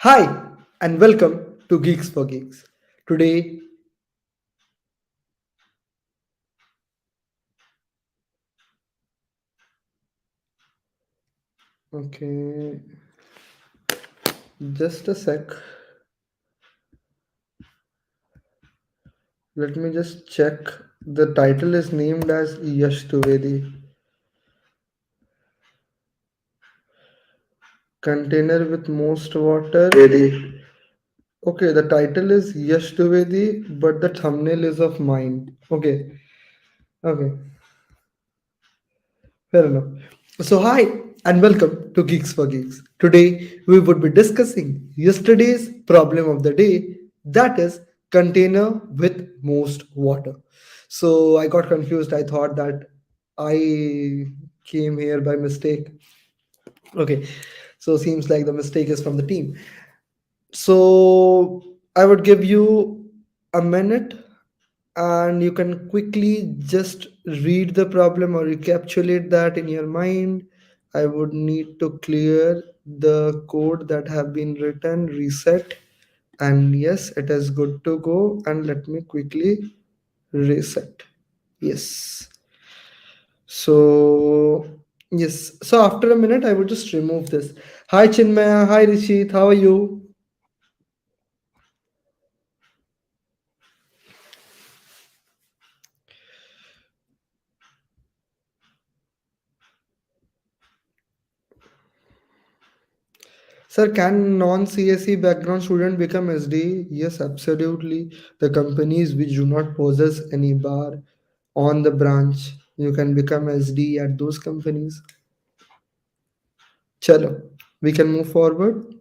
Hi, and welcome to Geeks for Geeks. Today, okay, just a sec. Let me just check. The title is named as Yash Trivedi. Container with most water. Trivedi. Okay, the title is Yash Trivedi, but the thumbnail is of mine. Okay, fair enough. So, hi and welcome to Geeks for Geeks. Today, we would be discussing yesterday's problem of the day, that is, container with most water. So, I got confused. I thought that I came here by mistake. Okay, so seems like the mistake is from the team. So, I would give you a minute and you can quickly just read the problem or recapitulate that in your mind. I would need to clear the code that have been written, reset, and yes, it is good to go. And let me quickly reset. Yes. So yes. So after a minute, I would just remove this. Hi Chinmaya. Hi Rishit. How are you? Sir, can non-CSE background student become SD? Yes, absolutely. The companies which do not possess any bar on the branch, you can become SD at those companies. Chalo, we can move forward.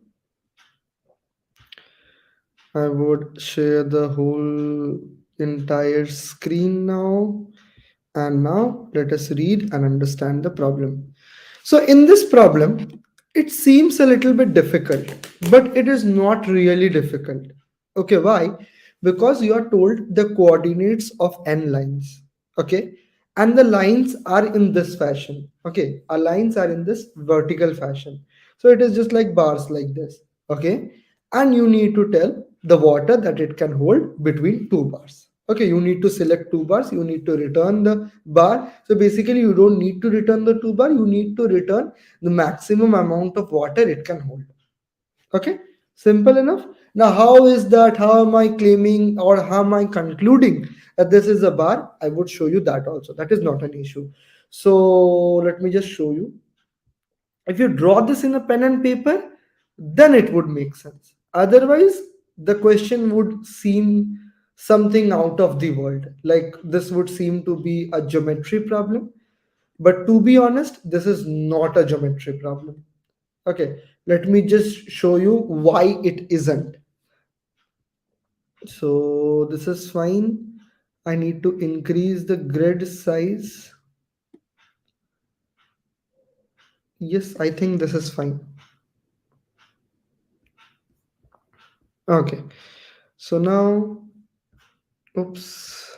I would share the whole entire screen now. And now let us read and understand the problem. So, in this problem, it seems a little bit difficult, but it is not really difficult. Okay, why? Because you are told the coordinates of n lines. Okay, and the lines are in this fashion. Okay, our lines are in this vertical fashion. So, it is just like bars like this. Okay, and you need to tell the water that it can hold between two bars. Okay, you need to select two bars, you need to return the bar. So basically you don't need to return the two bar, you need to return the maximum amount of water it can hold. Okay, simple enough. Now how is that, how am I claiming or how am I concluding that this is a bar? I would show you that also, that is not an issue. So let me just show you. If you draw this in a pen and paper, then it would make sense. Otherwise, the question would seem something out of the world. Like this would seem to be a geometry problem. But to be honest, this is not a geometry problem. Okay, let me just show you why it isn't. So this is fine. I need to increase the grid size. Yes, I think this is fine. Okay, so now, oops.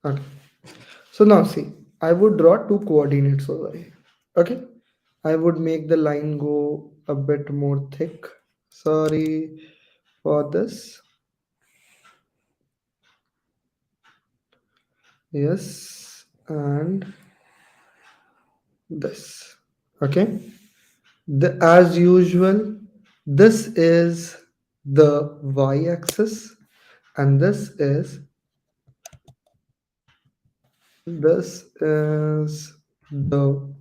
Okay. So now see, I would draw two coordinates over here. Okay. I would make the line go a bit more thick. Sorry for this. Yes. And this. Okay. As usual, this is the y-axis and this is the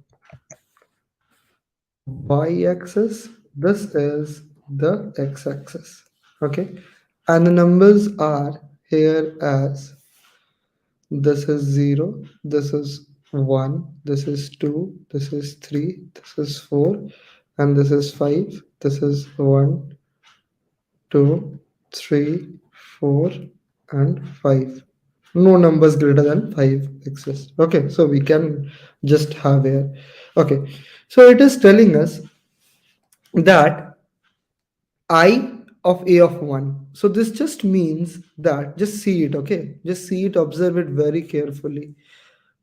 y-axis, this is the x-axis. Okay, and the numbers are here as this is 0, this is 1, this is 2, this is 3, this is 4, and this is 5. This is 1, 2, 3, 4, and 5. No numbers greater than 5 exist. Okay, so we can just have here. Okay, so it is telling us that I of a of 1. So this just means that, just see it, okay? Just see it, observe it very carefully.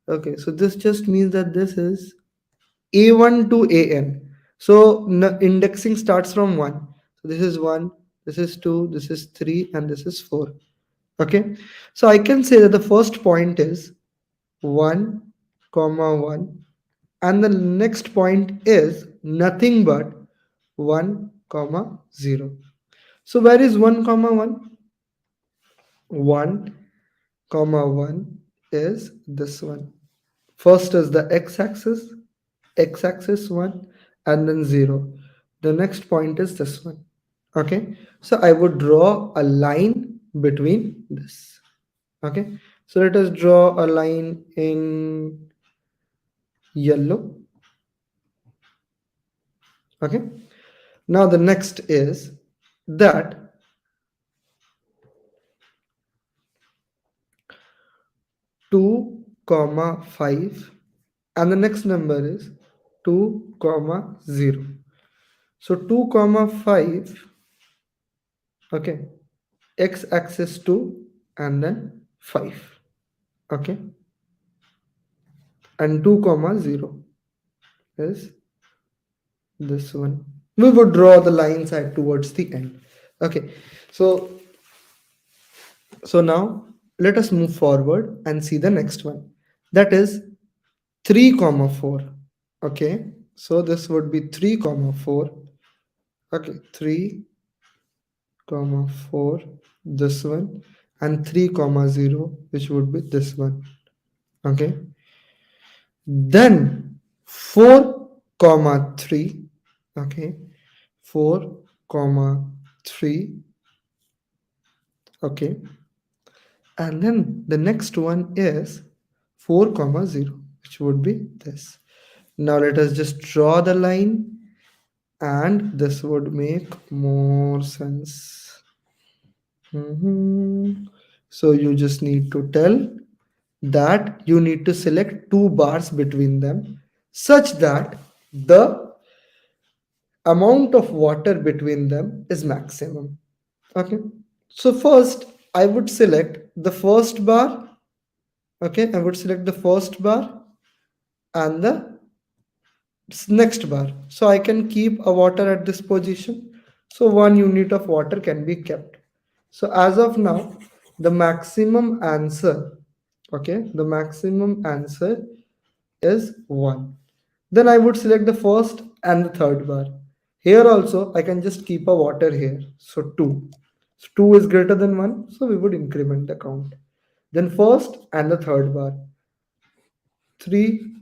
Okay, so this just means that this is a1 to an. So indexing starts from 1. So this is 1, this is 2, this is 3, and this is 4. Okay. So I can say that the first point is 1 comma 1, and the next point is nothing but 1 comma 0. So where is 1 comma 1? 1 comma 1 is this one. First is the x-axis 1, and then 0. The next point is this one. Okay, so I would draw a line between this. Okay, so let us draw a line in yellow. Okay, now the next is that 2 comma 5, and the next number is 2 comma 0. So 2 comma 5, okay, x-axis 2 and then 5, okay, and 2 comma 0 is this one. We would draw the line side towards the end. Okay, so now let us move forward and see the next one, that is 3 comma 4. Okay, so this would be 3 comma 4. Okay, 3 comma 4, this one, and 3 comma 0, which would be this one. Okay, then 4 comma 3. Okay, 4 comma 3. Okay, and then the next one is 4 comma 0, which would be this. Now let us just draw the line, and this would make more sense. So you just need to tell that you need to select two bars between them such that the amount of water between them is maximum. Okay, so first I would select the first bar. Okay, I would select the first bar and the next bar, so I can keep a water at this position, so 1 unit of water can be kept. So as of now, the maximum answer, okay, the maximum answer is 1. Then I would select the first and the third bar. Here also I can just keep a water here, so 2. So 2 is greater than 1, so we would increment the count. Then first and the third bar, 3,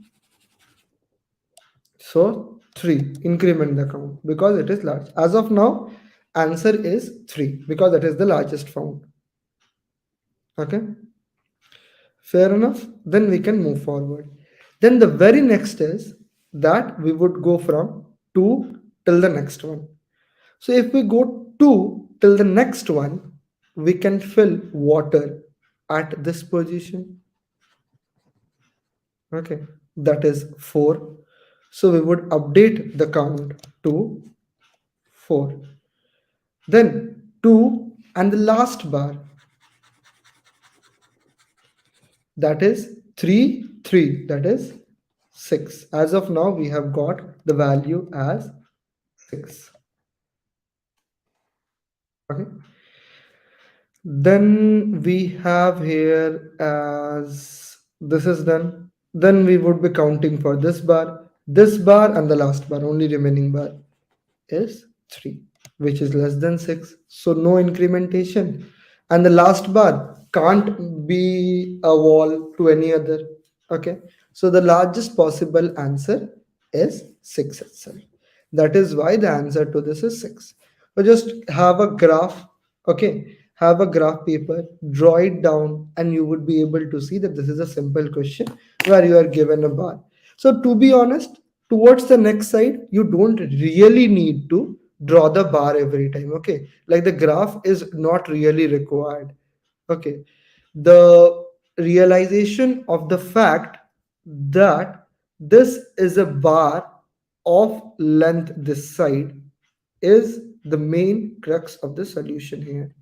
so 3, increment the count because it is large. As of now, answer is 3 because that is the largest found. Okay, fair enough. Then we can move forward. Then the very next is that we would go from 2 till the next one. So if we go 2 till the next one, we can fill water at this position. Okay, that is 4. So we would update the count to 4. Then 2 and the last bar, that is 3, 3, that is 6. As of now, we have got the value as 6. Okay. Then we have here as this is done. Then we would be counting for this bar and the last bar, only remaining bar is 3, which is less than 6. So no incrementation. And the last bar can't be a wall to any other. Okay. So the largest possible answer is 6 itself. That is why the answer to this is 6. So just have a graph. Okay. Have a graph paper, draw it down, and you would be able to see that this is a simple question where you are given a bar. So to be honest, towards the next side, you don't really need to draw the bar every time. Okay, like the graph is not really required. Okay, the realization of the fact that this is a bar of length this side is the main crux of the solution here.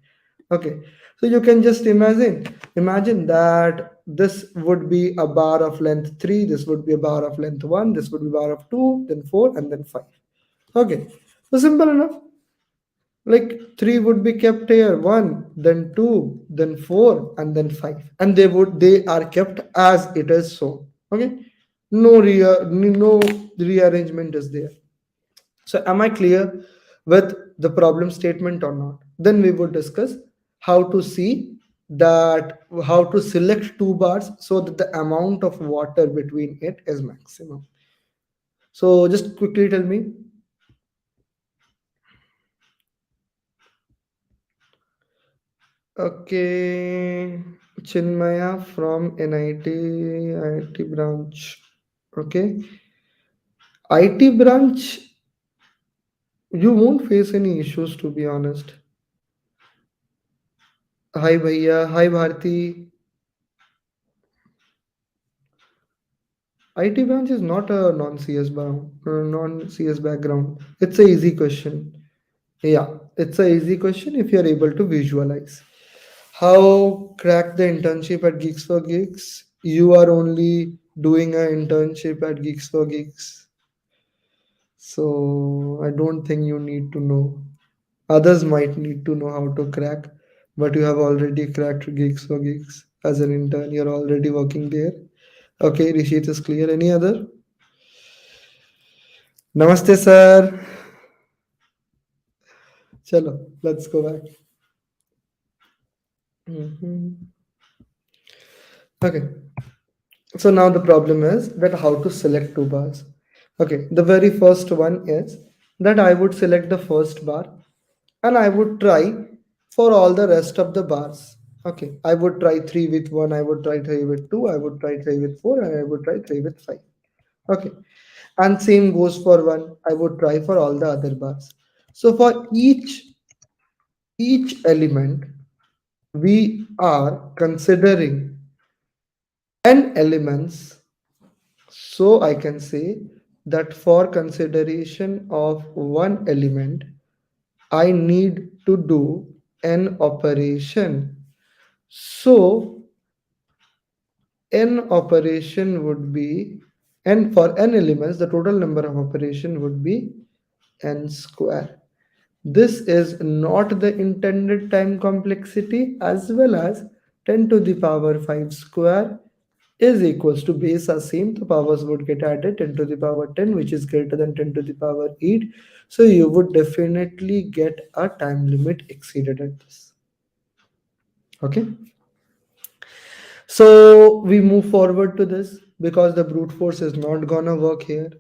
Okay, so you can just imagine that this would be a bar of length 3, this would be a bar of length 1, this would be bar of 2, then 4, and then 5. Okay, so simple enough. Like three would be kept here, one, then two, then four, and then five, and they are kept as it is so. Okay, no rearrangement is there. So am I clear with the problem statement or not? Then we would discuss how to see that how to select two bars so that the amount of water between it is maximum. So just quickly tell me. Okay, Chinmaya from NIT branch. Okay, IT branch, you won't face any issues to be honest. Hi Bhaiya, hi Bharti. IT branch is not a non-CS background. It's a easy question. Yeah, it's a easy question if you're able to visualize. How crack the internship at Geeks for Geeks? You are only doing an internship at Geeks for Geeks. So I don't think you need to know. Others might need to know how to crack, but you have already cracked Geeks for Geeks as an intern. You're already working there. Okay, Rishit is clear. Any other? Namaste, sir. Chalo, let's go back. Mhm. Okay, so now the problem is that how to select two bars. Okay, the very first one is that I would select the first bar and I would try for all the rest of the bars. Okay, I would try 3 with 1, I would try 3 with 2, I would try 3 with 4, and I would try 3 with 5. Okay, and same goes for 1, I would try for all the other bars. So for each element, we are considering n elements. So I can say that for consideration of one element, I need to do an operation. So n operation would be n for n elements, the total number of operation would be n square. This is not the intended time complexity as well as 10 to the power 5 square is equals to base are same. The powers would get added 10 to the power 10 which is greater than 10 to the power 8. So you would definitely get a time limit exceeded at this. Okay. So we move forward to this because the brute force is not gonna work here.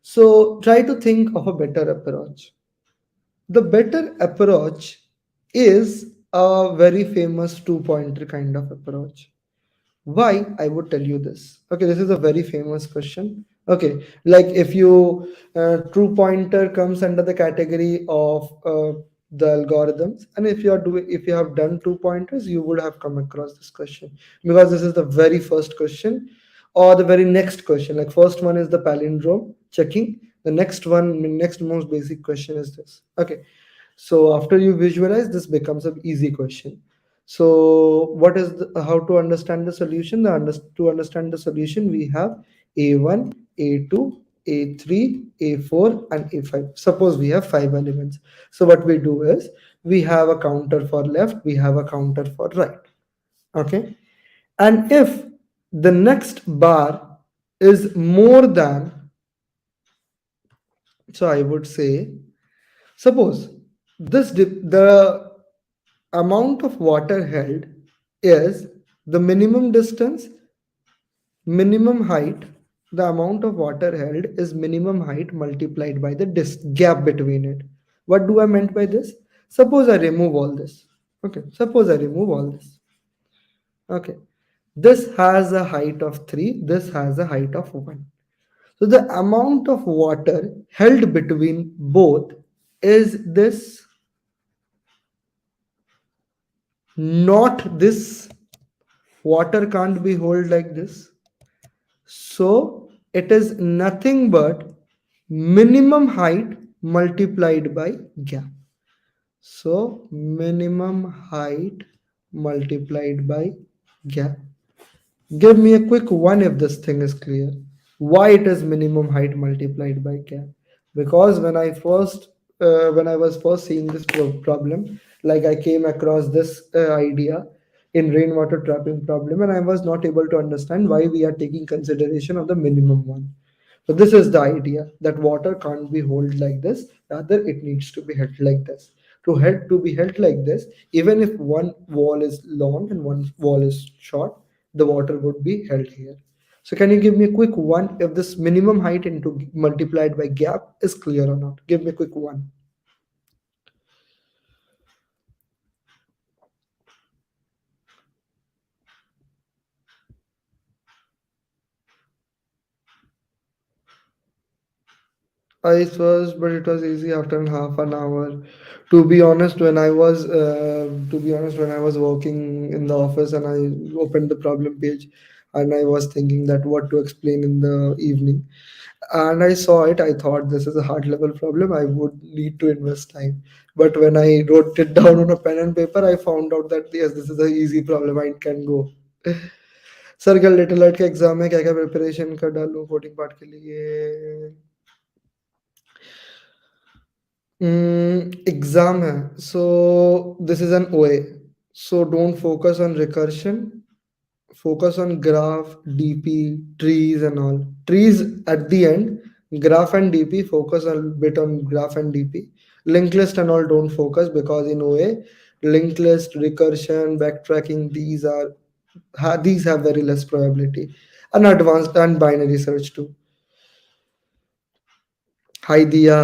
So try to think of a better approach. The better approach is a very famous two pointer kind of approach. Why? I would tell you this. Okay, this is a very famous question. Okay, like if you true pointer comes under the category of the algorithms, and if you have done two pointers, you would have come across this question because this is the very first question or the very next question. Like first one is the palindrome checking. The next most basic question is this. Okay, so after you visualize, this becomes an easy question. So what is how to understand the solution? To understand the solution, we have A1, A2, A3, A4, and A5. Suppose we have five elements. So what we do is we have a counter for left, we have a counter for right. Okay. And if the next bar is more than, so I would say, suppose the amount of water held is the minimum distance, minimum height. The amount of water held is minimum height multiplied by the gap between it. What do I meant by this? Suppose I remove all this. Okay, suppose I remove all this. Okay, this has a height of 3, this has a height of 1. So the amount of water held between both is this, not this. Water can't be held like this. So it is nothing but minimum height multiplied by gap. So minimum height multiplied by gap. Give me a quick one if this thing is clear. Why it is minimum height multiplied by gap? because when I was first seeing this problem, like I came across this idea in rainwater trapping problem, and I was not able to understand why we are taking consideration of the minimum one. So this is the idea that water can't be held like this, rather it needs to be held like this. To be held like this, even if one wall is long and one wall is short, the water would be held here. So can you give me a quick one if this minimum height into multiplied by gap is clear or not? Give me a quick one. I was, but it was easy after half an hour. To be honest, when I was working in the office and I opened the problem page, and I was thinking that what to explain in the evening, and I saw it, I thought this is a hard level problem. I would need to invest time. But when I wrote it down on a pen and paper, I found out that yes, this is an easy problem. I can go. Sir कल little light का exam है क्या क्या preparation कर डालूं coding part के लिए exam है सो दिस इज एन ओए so don't focus on recursion focus on graph dp trees and all trees at the end graph and dp focus a bit on graph and dp linked list and all don't focus because in oa linked list recursion backtracking these have very less probability and advanced and binary search too hi dia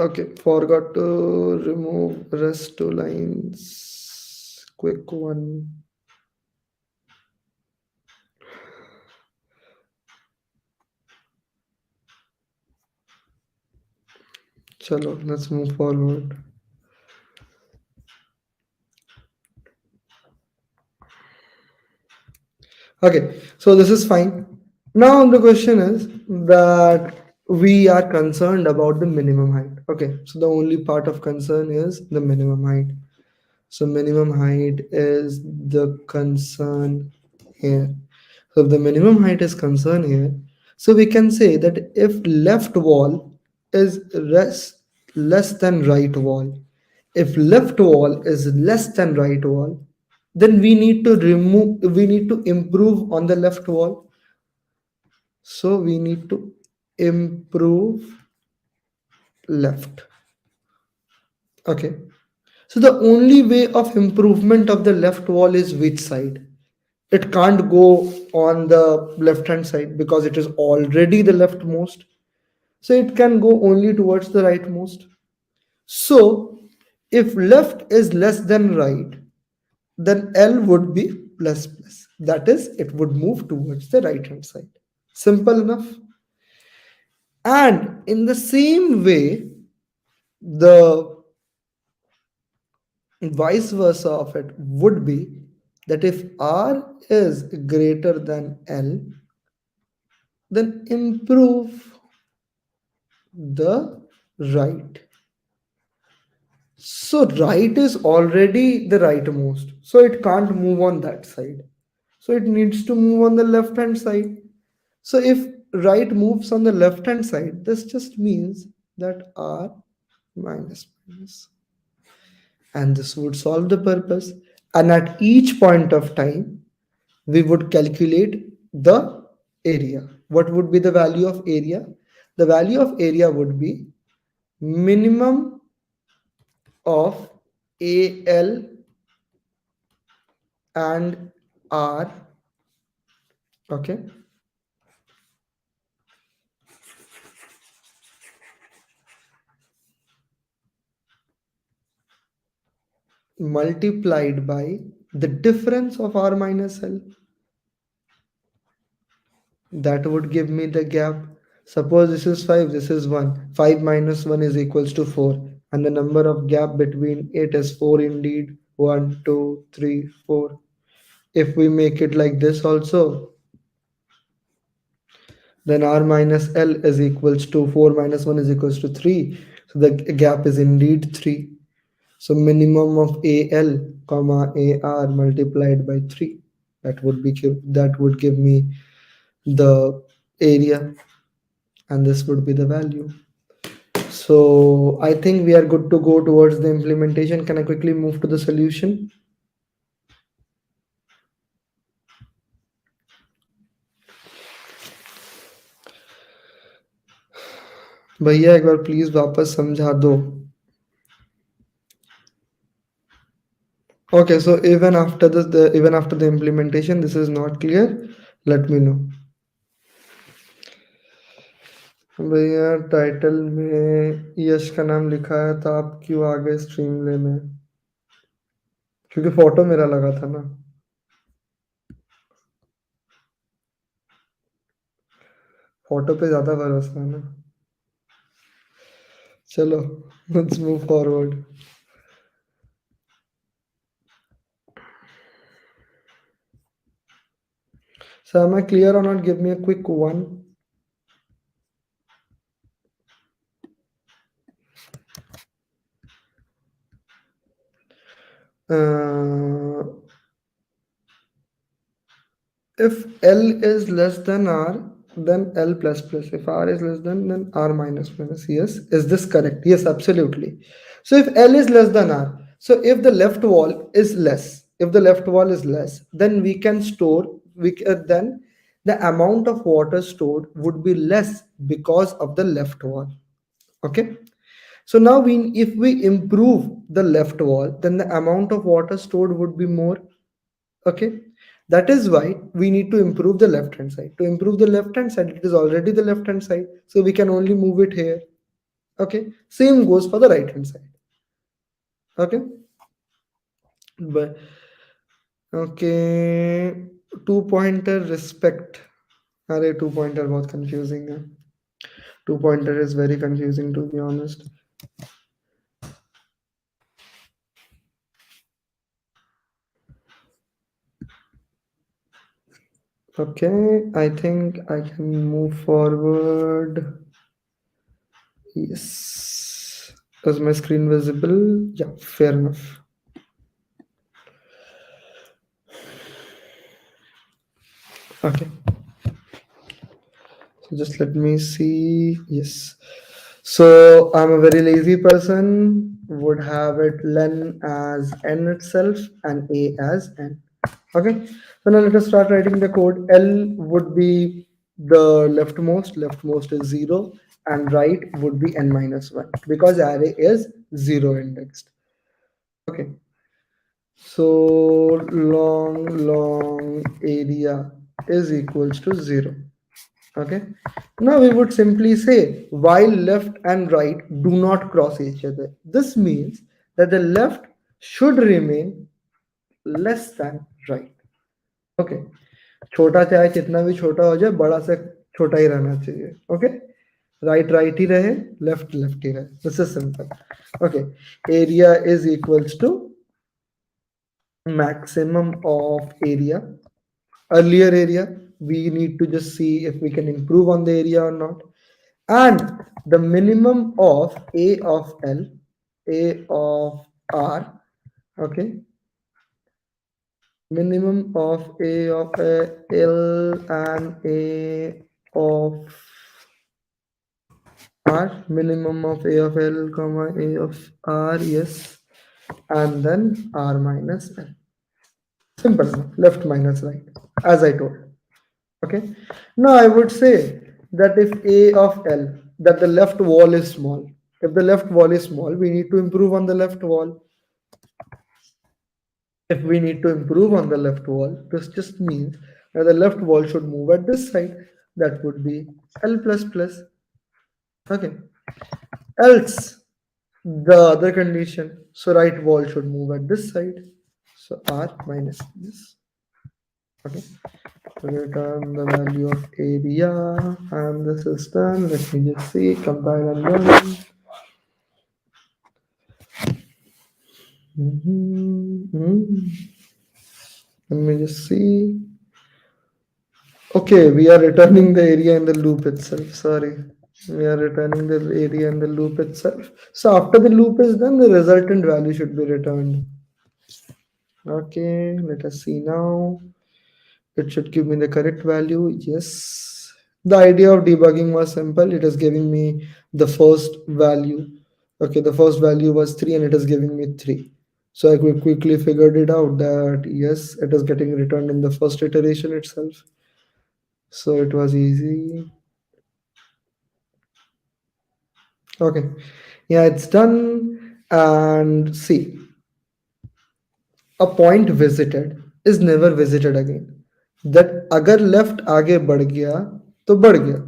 okay forgot to remove rest two lines quick one chalo let's move forward. Okay, so this is fine. Now the question is that we are concerned about the minimum height. Okay, so the only part of concern is the minimum height. So minimum height is the concern here. So if the minimum height is concerned here, so we can say that if left wall is less than right wall, if left wall is less than right wall, then we need to improve on the left wall. So we need to improve left. Okay. So the only way of improvement of the left wall is which side? It can't go on the left hand side because it is already the leftmost. So it can go only towards the rightmost. So if left is less than right, then L would be plus plus. That is, it would move towards the right hand side. Simple enough. And in the same way, the vice versa of it would be that if R is greater than L, then improve the right. So right is already the rightmost. So it can't move on that side. So it needs to move on the left hand side. So if right moves on the left hand side, this just means that R minus minus. And this would solve the purpose. And at each point of time, we would calculate the area. What would be the value of area? The value of area would be minimum of AL and R, okay, multiplied by the difference of R minus L. That would give me the gap. Suppose this is 5, this is 1. 5 minus 1 is equals to 4. And the number of gap between it is 4 indeed. 1, 2, 3, 4. If we make it like this also, then R minus L is equals to 4 minus 1 is equals to 3. So the gap is indeed 3. So minimum of AL comma AR multiplied by 3. That would give me the area. and this would be the value. So I think we are good to go towards the implementation. Can I quickly move to the solution? भैया एक बार please वापस समझा दो. Okay, so even after this, even after the implementation, this is not clear. Let me know. भैया title में यश का नाम लिखा है, तो आप क्यों आ गए स्ट्रीम लेने? क्योंकि फोटो मेरा लगा था ना. फोटो पे ज्यादा भरोसा है ना. चलो, let's move forward. So am I clear or not? Give me a quick one. Uh, if L is less than R, then L plus plus. If R is less than, then R minus minus. Yes. Is this correct? Yes, absolutely. So if L is less than R, so if the left wall is less, if the left wall is less, then we can store, then the amount of water stored would be less because of the left wall. Okay. So now if we improve the left wall, then the amount of water stored would be more. Okay, that is why we need to improve the left hand side. To improve the left hand side, it is already the left hand side, so we can only move it here. Okay, same goes for the right hand side. Okay, but okay, two pointer respect. अरे two pointer बहुत confusing है. Two pointer is very confusing, to be honest. Okay, I think I can move forward. Yes. Is my screen visible? Yeah, fair enough. Okay. So just let me see. Yes. So I'm a very lazy person, would have it len as n itself and a as n. Okay. So now let us start writing the code. L would be the leftmost is 0, and right would be n minus 1 because array is 0 indexed. Okay. So long area is equals to 0. Okay. Now we would simply say while left and right do not cross each other. This means that the left should remain less than right. Okay. छोटा चाहे कितना भी छोटा हो जाए, बड़ा से छोटा ही रहना चाहिए. Okay. Right ही रहे, left ही रहे. This is simple. Okay. Area is equals to maximum of area. Earlier area, we need to just see if we can improve on the area or not. And the minimum of a of L, a of R, okay, minimum of a of L and a of R, minimum of a of L comma a of R, yes, and then R minus L. Simple enough, left minus right, as I told. Okay. Now I would say that if A of L, that the left wall is small. If the left wall is small, we need to improve on the left wall. If we need to improve on the left wall, this just means that the left wall should move at this side. That would be L plus plus. Okay. Else, the other condition, so right wall should move at this side. So R minus this. Okay. Return the value of area and the system. Let me just see, compile and run. Let me just see. Okay, we are returning the area in the loop itself. Sorry. We are returning the area in the loop itself. So after the loop is done, the resultant value should be returned. Okay, let us see now. It should give me the correct value. Yes. The idea of debugging was simple. It is giving me the first value. Okay, the first value was 3 and it is giving me 3. So I quickly figured it out that yes, it is getting returned in the first iteration itself. So it was easy. Okay, yeah, it's done. And see, a point visited is never visited again. That अगर left आगे बढ़ गया तो बढ़ गया.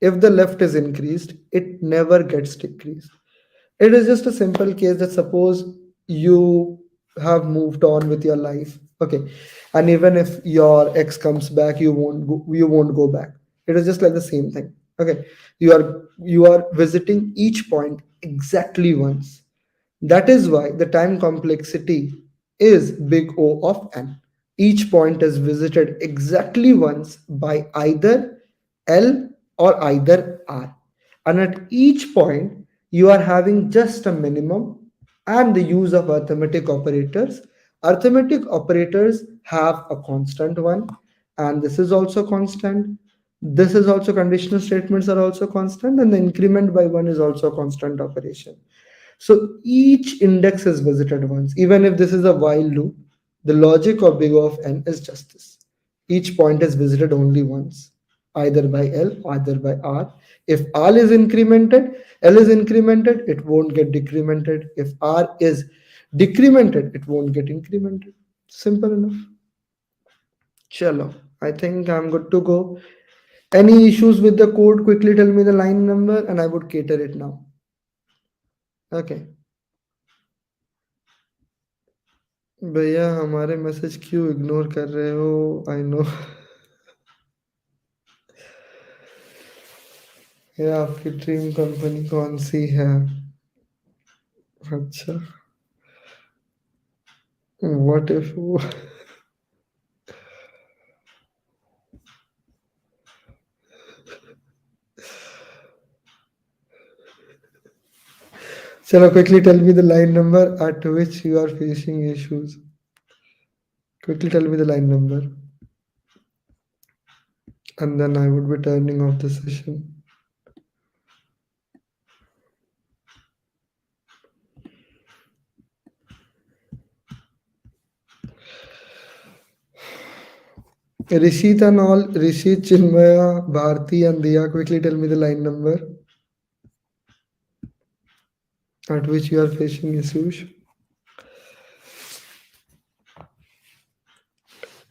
If the left is increased, it never gets decreased. It is just a simple case that suppose you have moved on with your life, okay, and even if your ex comes back, you won't go back. It is just like the same thing. Okay, you are visiting each point exactly once. That is why the time complexity is big O of n. Each point is visited exactly once by either L or either R. And at each point, you are having just a minimum and the use of arithmetic operators. Arithmetic operators have a constant one, and this is also constant. This is also conditional statements are also constant, and the increment by one is also a constant operation. So each index is visited once. Even if this is a while loop, the logic of big O of n is just this. Each point is visited only once, either by L, either by R. If L is incremented, it won't get decremented. If R is decremented, it won't get incremented. Simple enough. Chalo. I think I'm good to go. Any issues with the code? Quickly tell me the line number and I would cater it now. Okay. भैया हमारे message क्यों ignore कर रहे हो I know ये आपकी dream company कौन सी है अच्छा व्हाट इफ चलो quickly tell me the line number at which you are facing issues. Quickly tell me the line number and then I would be turning off the session. Rishit and all, Rishit, Chinmaya, Bharti and Diya, quickly tell me the line number at which you are facing issues.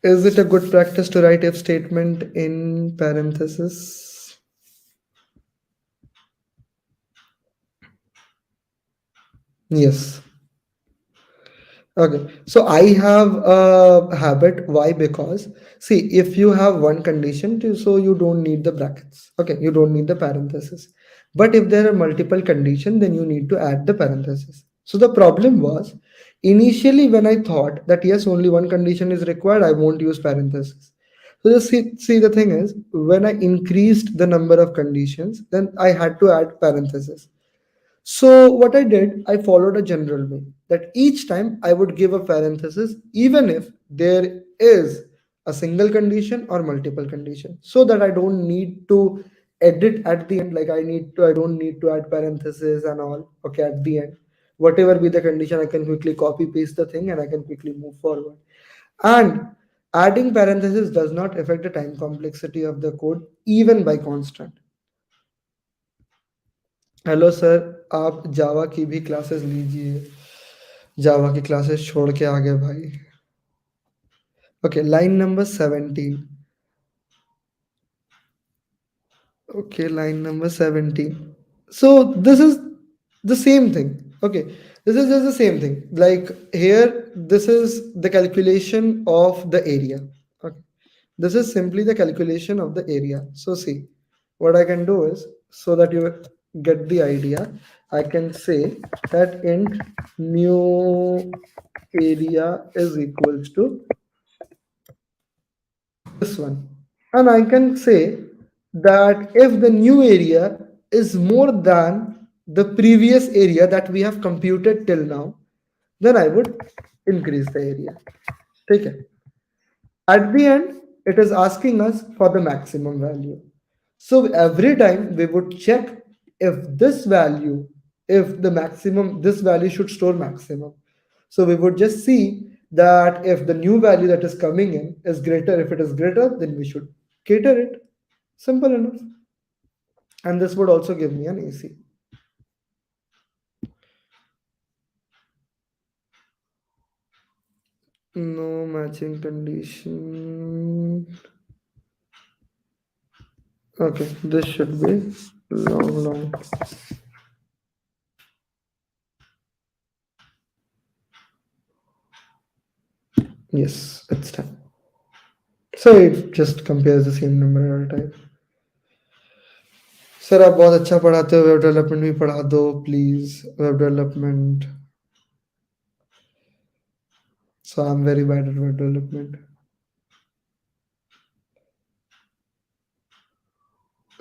Is it a good practice to write if statement in parenthesis? Yes. Okay. So I have a habit. Why? Because see, if you have one condition, so you don't need the brackets. Okay, you don't need the parenthesis. But if there are multiple conditions, then you need to add the parenthesis. So the problem was initially when I thought that yes, only one condition is required, I won't use parenthesis. So just see the thing is when I increased the number of conditions, then I had to add parenthesis. So what I did, I followed a general way that each time I would give a parenthesis, even if there is a single condition or multiple condition, so that I don't need to edit at the end. Like I don't need to add parenthesis and all. Okay, at the end, whatever be the condition, I can quickly copy paste the thing and I can quickly move forward. And adding parenthesis does not affect the time complexity of the code, even by constant. Hello sir आप जावा की भी classes लीजिए जावा की classes छोड़ के आ गए भाई okay line number 17 okay line number 17 so this is the same thing okay this is just the same thing like here this is the calculation of the area okay this is simply the calculation of the area so see what I can do is so that you get the idea I can say that int new area is equals to this one and I can say that if the new area is more than the previous area that we have computed till now then I would increase the area okay at the end it is asking us for the maximum value So every time we would check if this value, if the maximum, this value should store maximum. So we would just see that if the new value that is coming in is greater, if it is greater, then we should cater it. Simple enough. And this would also give me an AC. No matching condition. Okay, this should be long. Yes, it's done. So it just compares the same number every time. Sir आप बहुत अच्छा पढ़ाते हो web development भी पढ़ा दो please web development so I am very bad at web development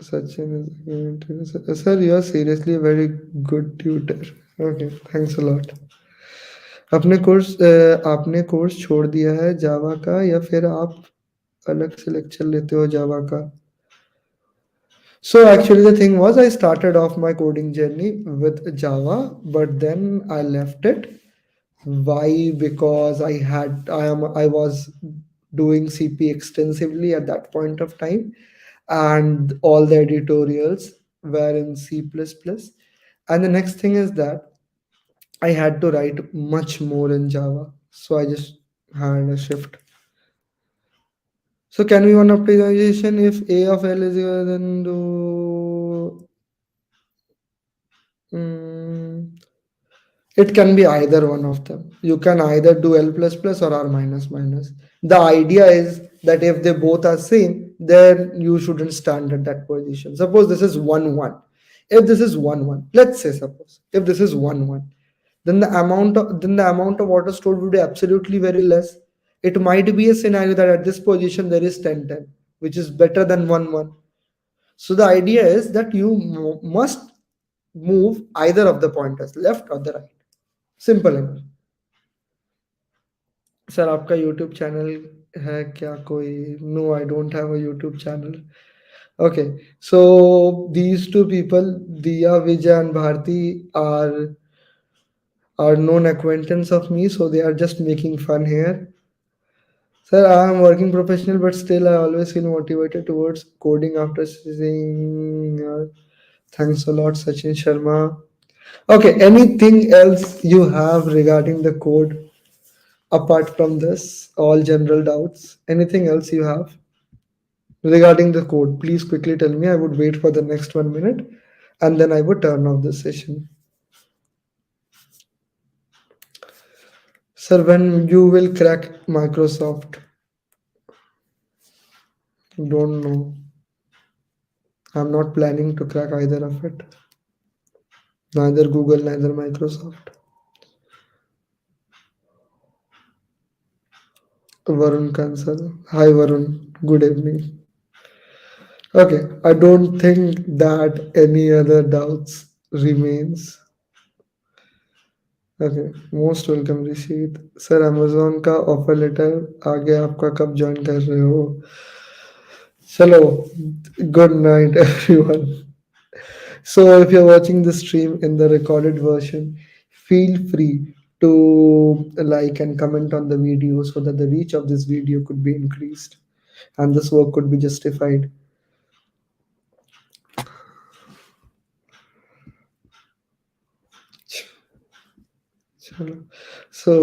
Sachin is sir you are seriously a very good tutor okay thanks a lot आपने course छोड़ दिया है जावा का या फिर आप अलग से लेक्चर लेते हो जावा का So actually the thing was I started off my coding journey with Java, but then I left it. Why? Because I was doing CP extensively at that point of time, and all the editorials were in C++. And the next thing is that I had to write much more in Java. So I just had a shift. So can we one optimization if A of L is equal then do mm, it can be either one of them. You can either do L plus plus or R minus minus. The idea is that if they both are same, then you shouldn't stand at that position. Suppose this is 1 1. If this is 1 1, let's say suppose if this is 1 1, then the amount of water stored would be absolutely very less. It might be a scenario that at this position there is 10 10, which is better than 1 1. So the idea is that you must move either of the pointers, left or the right. Simple है sir आपका YouTube channel है क्या कोई no I don't have a YouTube channel okay so these two people Diya Vijay and Bharti are known acquaintance of me so they are just making fun here sir I am working professional but still I always feel motivated towards coding after seeing thanks a lot Sachin Sharma okay anything else you have regarding the code apart from this, all general doubts, anything else you have regarding the code, please quickly tell me. I would wait for the next 1 minute and then I would turn off the session. Sir, when you will crack Microsoft? Don't know. I'm not planning to crack either of it. Neither Google, neither Microsoft. Varun Kansal. Hi Varun. Good evening. Okay, I don't think that any other doubts remains. Okay most welcome Rishit sir Amazon का offer letter आ गया आपका कब join कर रहे हो चलो good night everyone so if you're watching the stream in the recorded version feel free to like and comment on the video so that the reach of this video could be increased and this work could be justified चलो so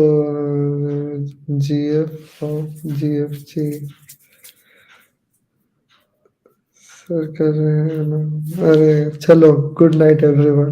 gf of gfg sir कर रहे हैं ना अरे चलो good night everyone